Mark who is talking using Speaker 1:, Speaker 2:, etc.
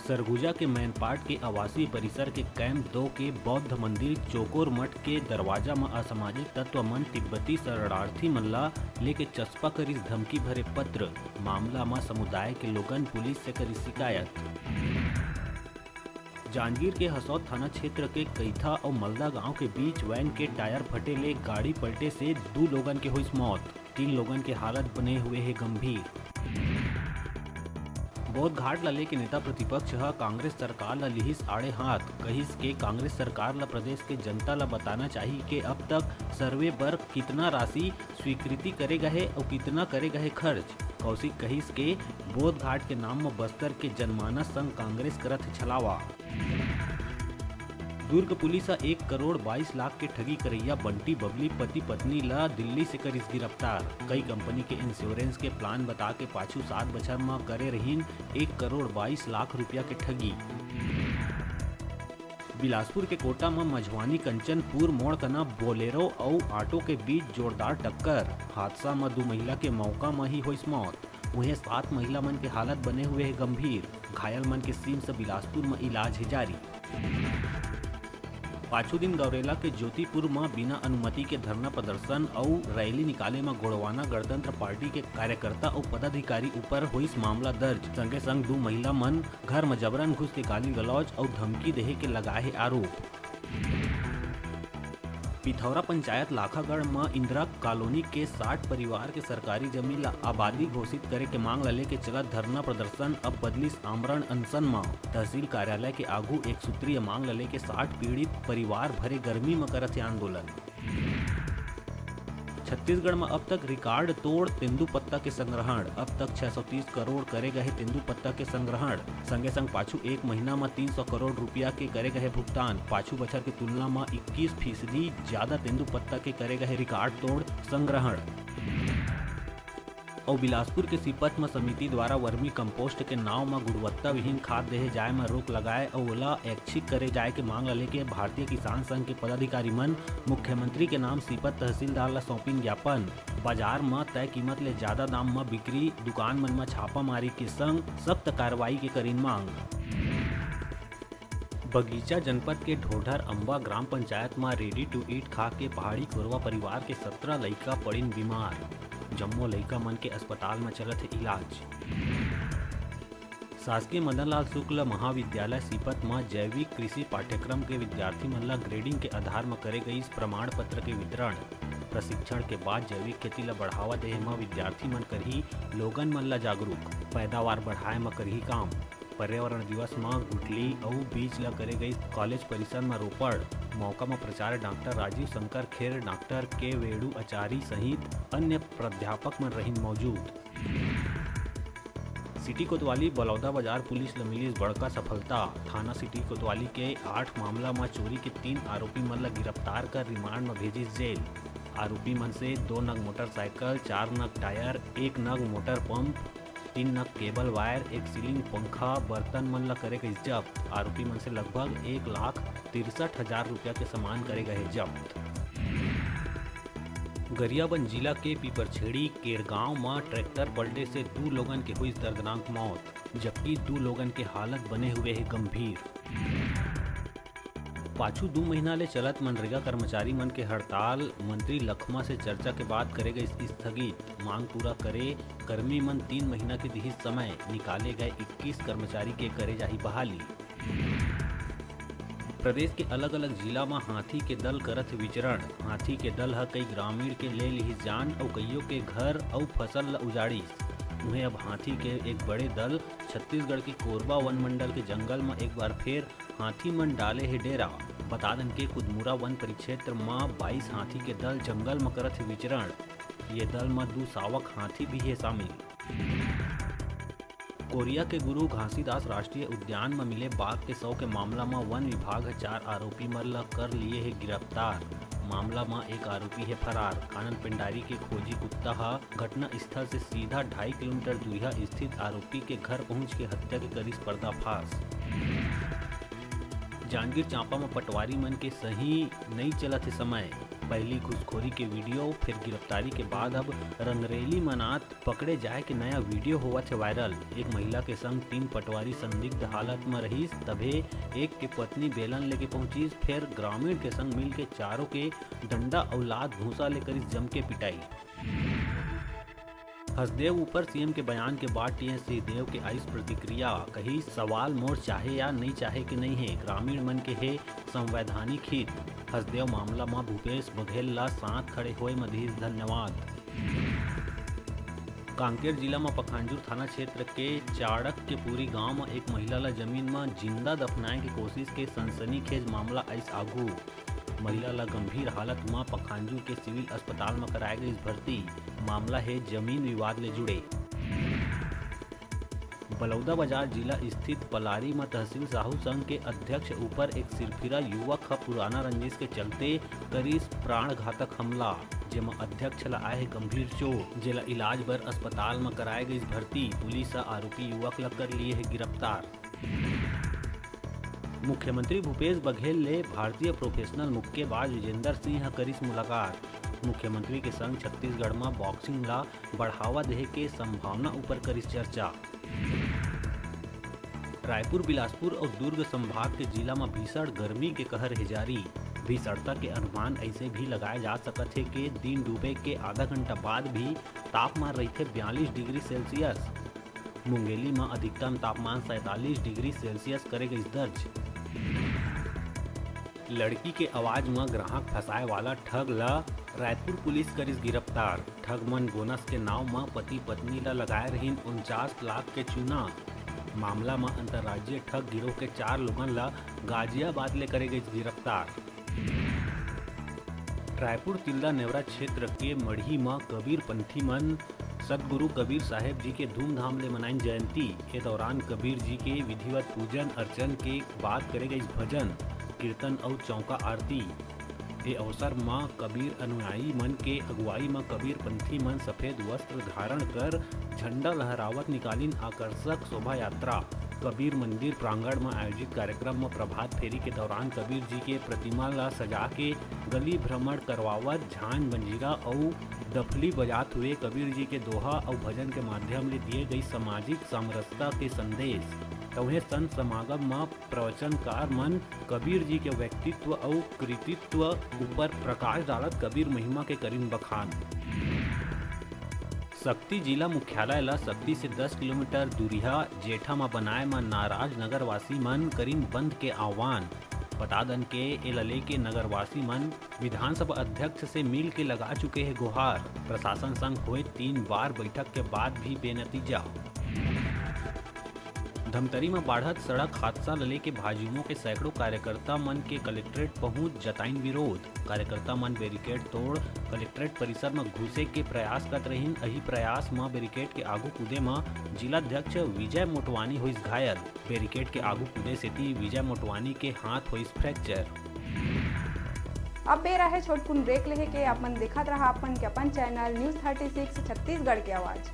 Speaker 1: सरगुजा के मैनपाट के आवासीय परिसर के कैंप 2 के बौद्ध मंदिर चोकोर मठ के दरवाजा में असामाजिक तत्व मन तिब्बती शरणार्थी मन ला लेके चस्पा करिस धमकी भरे पत्र। मामला में समुदाय के लोगन पुलिस से करी शिकायत। जांजगीर के हसौद थाना क्षेत्र के कैथा और मलदा गांव के बीच वैन के टायर फटे ले गाड़ी पलटे से 2 लोगन के हुई मौत। 3 लोगन के हालत बने हुए है गंभीर। बौद्ध घाट ला लेके नेता प्रतिपक्ष कांग्रेस सरकार ला लिहिस आड़े हाथ। कहिस के कांग्रेस सरकार ला प्रदेश के जनता ला बताना चाहिए कि अब तक सर्वे बर कितना राशि स्वीकृति करे गए और कितना करे गए खर्च। कौशिक कहिस के बौद्ध घाट के नाम में बस्तर के जनमानस संग कांग्रेस करत छलावा। दुर्ग पुलिस 1 करोड़ 22 लाख के ठगी करैया बंटी बबली पति पत्नी ला दिल्ली से करिस गिरफ्तार। कई कंपनी के इंश्योरेंस के प्लान बता के पाछू 7 बछर में करे रहीन 1 करोड़ 22 लाख रुपया के ठगी। बिलासपुर के कोटा में मझवानी कंचनपुर मोड़ कना बोलेरो और ऑटो के बीच जोरदार टक्कर। हादसा में 2 महिला के मौका में ही हुई मौत। वहीं 7 महिला मन के हालत बने हुए है गंभीर। घायल मन के सिम्स बिलासपुर में इलाज है जारी। पांचों दिन गौरेला के ज्योतिपुर में बिना अनुमति के धरना प्रदर्शन और रैली निकाले में गोड़वाना गणतंत्र पार्टी के कार्यकर्ता और पदाधिकारी ऊपर हुई मामला दर्ज। संगे संग 2 महिला मन घर में जबरन घुस के गाली गलौज और धमकी देहे के लगाए है आरोप। पिथौरा पंचायत लाखागढ़ में इंदिरा कॉलोनी के 60 परिवार के सरकारी जमीन ला आबादी घोषित करे के मांग ला लेके चलत धरना प्रदर्शन अब बदलिस आमरण अनशन में। तहसील कार्यालय के आगू एक सूत्रीय मांग ला लेके 60 पीड़ित परिवार भरे गर्मी में करत आंदोलन। छत्तीसगढ़ में अब तक रिकॉर्ड तोड़ तेंदुपत्ता के संग्रहण। अब तक 630 करोड़ करे गए तेंदुपत्ता के संग्रहण। संगे संग पाछू 1 महीना में 300 करोड़ रुपया के करे गए भुगतान। पाछू बछर के तुलना में 21% ज्यादा तेंदुपत्ता के करे गए रिकॉर्ड तोड़ संग्रहण। और बिलासपुर के सीपत में समिति द्वारा वर्मी कंपोस्ट के नाव में गुणवत्ता विहीन खाद देहे जाए में रोक लगाए और ओला ऐच्छिक करे जाए के मांग लेके भारतीय किसान संघ के पदाधिकारी मन मुख्यमंत्री के नाम सीपत तहसीलदार ला सौंपिन ज्ञापन। बाजार में तय कीमत ले ज्यादा दाम में बिक्री, दुकान मन में छापामारी के संग सख्त कार्रवाई के करीन मांग। बगीचा जनपद के ढोढर अम्बा ग्राम पंचायत में रेडी टू ईट खा के पहाड़ी कोरवा परिवार के 17 लइका पड़िन बीमार। जम्मो लइका मन के अस्पताल में चलत है इलाज। शासकीय मदन लाल शुक्ल महाविद्यालय सीपत में जैविक कृषि पाठ्यक्रम के विद्यार्थी मन ला ग्रेडिंग के आधार में करे गई प्रमाण पत्र के वितरण। प्रशिक्षण के बाद जैविक खेती ला बढ़ावा देहे में विद्यार्थी मन करही लोगन मन ला जागरूक। पैदावार बढ़ाए में करही काम। पर्यावरण दिवस में गुठली और बीज ला करे गई कॉलेज परिसर में रोपड़। मौका में प्राचार्य डॉक्टर राजीव शंकर खेर, डॉक्टर के वेणु आचार्य सहित अन्य प्राध्यापक मन रहीन मौजूद। सिटी कोतवाली बलौदा बाजार पुलिस ला मिली बड़का सफलता। थाना सिटी कोतवाली के 8 मामला में चोरी के 3 आरोपी मन ला गिरफ्तार कर रिमांड में भेजिस जेल। आरोपी मन से 2 नग मोटरसाइकिल, 4 नग टायर, 1 नग मोटर पंप, 3 नग केबल वायर, 1 सीलिंग पंखा, बर्तन मन ला करे गई जब्त। आरोपी मन से लगभग 1,63,000 रुपया के सामान करे गए जब्त। गरियाबंद जिला के पीपरछेड़ी केरगांव में ट्रैक्टर पलटे से 2 लोगन के हुई दर्दनाक मौत, जबकि 2 लोगन के हालत बने हुए है गंभीर। पाछू 2 महीना ले चलत मनरेगा कर्मचारी मन के हड़ताल मंत्री लखमा से चर्चा के बाद करे गए स्थगित। मांग पूरा करे कर्मी मन 3 महीना के दिहित समय। निकाले गए 21 कर्मचारी के करे जाही बहाली। प्रदेश के अलग अलग जिला में हाथी के दल करत विचरण। हाथी के दल है कई ग्रामीण के ले लिहिस जान और कईयों के घर और फसल ला उजाड़िस। उन्हें अब हाथी के एक बड़े दल छत्तीसगढ़ के कोरबा वन मंडल के जंगल में एक बार फिर हाथी मन डाले है डेरा। बता दें कि कुदमुरा वन परिक्षेत्र में 22 हाथी के दल जंगल में करत है विचरण। ये दल में 2 सावक हाथी भी है शामिल। कोरिया के गुरु घासीदास राष्ट्रीय उद्यान में मिले बाघ के 100 के मामला में वन विभाग 4 आरोपी मन ला कर लिए है गिरफ्तार। मामला में एक आरोपी है फरार। कानन पिंडारी के खोजी कुत्ता घटना स्थल से सीधा 2.5 किलोमीटर दूरिया स्थित आरोपी के घर पहुंच के हत्या के करीस पर्दाफाश। जांजगीर चांपा में पटवारी मन के सही नहीं चलत है समय। पहली घूसखोरी के वीडियो फिर गिरफ्तारी के बाद अब रंगरेली मनात पकड़े जाए के नया वीडियो हुआ थे वायरल। एक महिला के संग 3 पटवारी संदिग्ध हालत में रहीस, तभे एक के पत्नी बेलन लेके पहुंचीस, फिर ग्रामीण के संग मिल के चारों के डंडा औलाद भूसा लेकर इस जम के पिटाई। हसदेव ऊपर सीएम के बयान के बाद टीएस सिंहदेव के आइस प्रतिक्रिया, कही सवाल मोर चाहे या नहीं चाहे के नहीं है, ग्रामीण मन के है संवैधानिक हित। हसदेव मामला में भूपेश बघेल ला साथ खड़े हुए मधीस धन्यवाद। कांकेर जिला में पखांजूर थाना क्षेत्र के चाड़क के पूरी गांव में एक महिला ला जमीन में जिंदा दफनाए की कोशिश के सनसनीखेज मामला आइस आगू। महिला ला गंभीर हालत में पखांजूर के सिविल अस्पताल में कराए गई भर्ती। मामला है जमीन विवाद ले जुड़े। बलौदा बाजार जिला स्थित पलारी में तहसील साहू संघ के अध्यक्ष ऊपर एक सिरफिरा युवक पुराना रंजिश के चलते करीस प्राण घातक हमला, जेमा अध्यक्ष ला आए गंभीर चोट, जेला इलाज बर अस्पताल में कराए गई भर्ती। पुलिस आरोपी युवक ला कर लिए है गिरफ्तार। मुख्यमंत्री भूपेश बघेल ने भारतीय प्रोफेशनल मुक्केबाज विजेंदर सिंह करीस मुलाकात। मुख्यमंत्री के संग छत्तीसगढ़ में बॉक्सिंग ला बढ़ावा दे के संभावना ऊपर करीस चर्चा। रायपुर, बिलासपुर और दुर्ग संभाग के जिला में भीषण गर्मी के कहर है जारी। भीषणता के अनुमान ऐसे भी लगाए जा सकते हैं कि दिन डूबे के आधा घंटा बाद भी तापमान रहते 42 डिग्री सेल्सियस। मुंगेली में अधिकतम तापमान 47 डिग्री सेल्सियस करेगा दर्ज। लड़की के आवाज में ग्राहक फंसाए वाला ठग ला रायपुर पुलिस करीस गिरफ्तार। ठग मन बोनस के नाव में पति पत्नी ला लगाए रही 49 लाख के चूना। मामला में अंतर्राज्यीय ठग गिरोह के 4 लोगन ला गाजियाबाद ले करे गई गिरफ्तार। रायपुर तिल्दा नेवरा क्षेत्र के मढ़ी में कबीर पंथी मन सदगुरु कबीर साहेब जी के धूमधाम ले मनाई जयंती। के दौरान कबीर जी के विधिवत पूजन अर्चन के बाद करे गई भजन कीर्तन और चौका आरती। ये अवसर में कबीर अनुयायी मन के अगुवाई में कबीर पंथी मन सफेद वस्त्र धारण कर झंडा लहरावत निकालिन आकर्षक शोभा यात्रा। कबीर मंदिर प्रांगण में आयोजित कार्यक्रम में प्रभात फेरी के दौरान कबीर जी के प्रतिमा ला सजा के गली भ्रमण करवावत झांझ मंजीरा और डफली बजात हुए कबीर जी के दोहा और भजन के माध्यम ले दिए गई सामाजिक सामरस्यता के संदेश। तौहे संत समागम में प्रवचनकार मन कबीर जी के व्यक्तित्व और कृतित्व ऊपर प्रकाश डालत कबीर महिमा के करीन बखान। शक्ति जिला मुख्यालय ला शक्ति से 10 किलोमीटर दूरिया जेठा में बनाए में नाराज नगरवासी मन करीन बंद के आह्वान। बता दन के एलले के नगरवासी मन विधानसभा अध्यक्ष से मिल के लगा चुके हैं गुहार। प्रशासन संग हुए 3 बार बैठक के बाद भी बेनतीजा। धमतरी में बढ़त सड़क हादसा लले के भाजयुमों के सैकड़ों कार्यकर्ता मन के कलेक्ट्रेट पहुंच जताइन विरोध। कार्यकर्ता मन बैरिकेड तोड़ कलेक्ट्रेट परिसर में घुसे के प्रयास करत रहीन। अही प्रयास में बैरिकेड के आगू कूदे में जिलाध्यक्ष विजय मोटवानी हुई घायल। बैरिकेड के आगू कूदे सेती विजय मोटवानी के हाथ हुई फ्रैक्चर।
Speaker 2: अब बेरा है छोटकुन ब्रेक लेहे के अपन देखत रहा अपन चैनल न्यूज़ 36 छत्तीसगढ़ के आवाज।